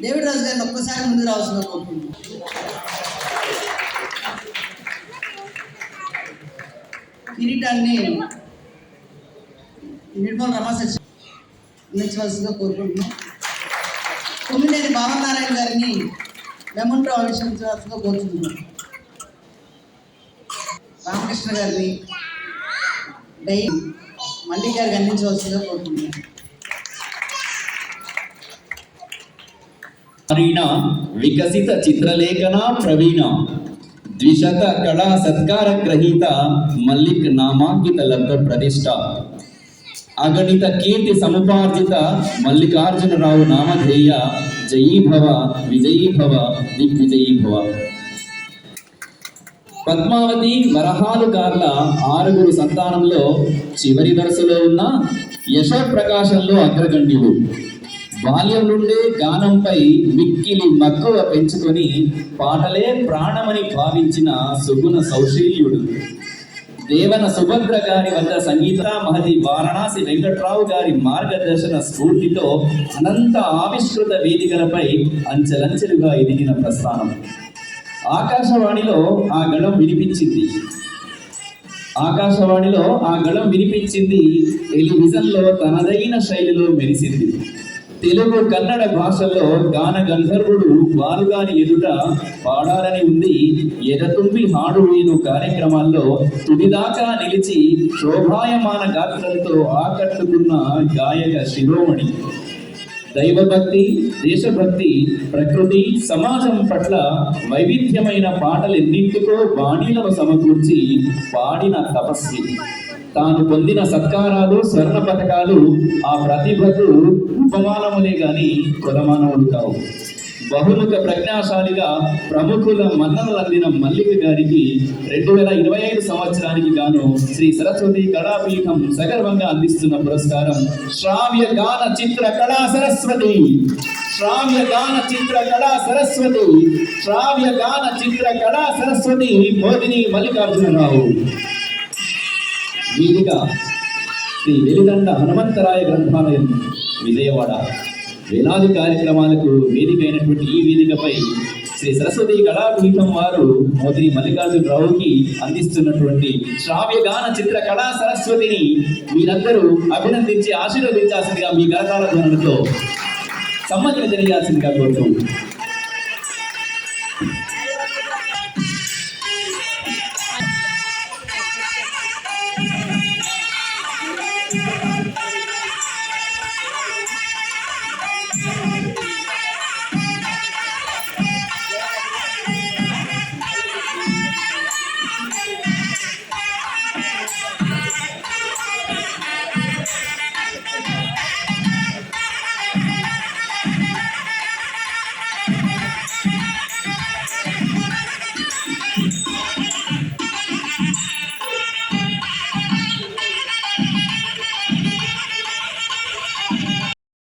David రాజు గారిని ఒక్కసారి ముందు రావాల్సిందిగా కోరుకుంటున్నాను. కిరీటాన్ని నిర్మల రమాసచ్చి అందించవలసిందిగా కోరుకుంటున్నాం. కొమ్మినేని భావనారాయణ గారిని మెమంటో ఆవిష్కరించవలసిందిగా కోరుకుంటున్నాం. రామకృష్ణ గారిని డై మల్లి గారికి అందించవలసిందిగా కోరుకుంటున్నాం. వికసిత చిత్రలేఖన ప్రవీణ ద్విశత కళా సత్కార గ్రహీత మల్లిక్ నామాంకిత లబ్ధ ప్రతిష్ట అగణిత కీర్తి సముపార్జిత మల్లికార్జునరావు నామధేయ జయీభవ విజయీభవ దిగ్విజయీభవ. పద్మావతి వరహాలు గార్ల 6 సంతానంలో చివరి వరుసలో ఉన్న యశోప్రకాశంలో అగ్రగణ్యులు. బాల్యం నుండే గానంపై మిక్కిలి మక్కువ పెంచుకొని పాటలే ప్రాణమని భావించిన సుగుణ సౌశీల్యుడు. దేవన సుభద్ర గారి వద్ద సంగీత మహతి వారణాసి వెంకట్రావు గారి మార్గదర్శన స్ఫూర్తితో అనంత ఆవిష్కృత వేదికలపై అంచెలంచెలుగా ఎదిగిన ప్రస్థానం. ఆకాశవాణిలో ఆ గళం వినిపించింది. టెలివిజన్లో తనదైన శైలిలో మెరిసింది. తెలుగు కన్నడ భాషల్లో గాన గంధర్వుడు వారుగాని ఎదుట పాడాలని ఉంది. ఎదతుంబి హాడు వేను కార్యక్రమాల్లో తుడిదాకా నిలిచి శోభాయమాన గాత్రంతో ఆకట్టుకున్న గాయక శిరోమణి. దైవభక్తి, దేశభక్తి, ప్రకృతి, సమాజం పట్ల వైవిధ్యమైన పాటలెన్నింటికో బాణీలను సమకూర్చి పాడిన తపస్వి. తాను పొందిన సత్కారాలు, స్వర్ణ పథకాలు ఆ ప్రతిభకు ఉపమానములే గాని కొలమానములు కావు. బహుముఖ ప్రజ్ఞాశాలిగా ప్రముఖుల మన్ననలు అందిన మల్లిక గారికి 2025 సంవత్సరానికి గాను శ్రీ సరస్వతి కళాపీఠం సగర్వంగా అందిస్తున్న పురస్కారం శ్రావ్య గాన చిత్ర కళా సరస్వతి. శ్రావ్య గాన చిత్ర కళా సరస్వతి. శ్రావ్య గాన చిత్ర కళా సరస్వతి మోదిని మల్లికార్జునరావు. వేదిక శ్రీ వెలిదండ హనుమంతరాయ గ్రంథాలయం, విజయవాడ. వేలాది కార్యక్రమాలకు వేదిక అయినటువంటి ఈ వేదికపై శ్రీ సరస్వతి కళాపీఠం వారు మోదిని మల్లికార్జునరావుకి అందిస్తున్నటువంటి శ్రావ్యగాన చిత్ర కళా సరస్వతిని మీరందరూ అభినందించి ఆశీర్వదించాల్సిందిగా మీ కరతాళ ధ్వనులతో సమ్మతిని తెలియాల్సిందిగా కోరుతూ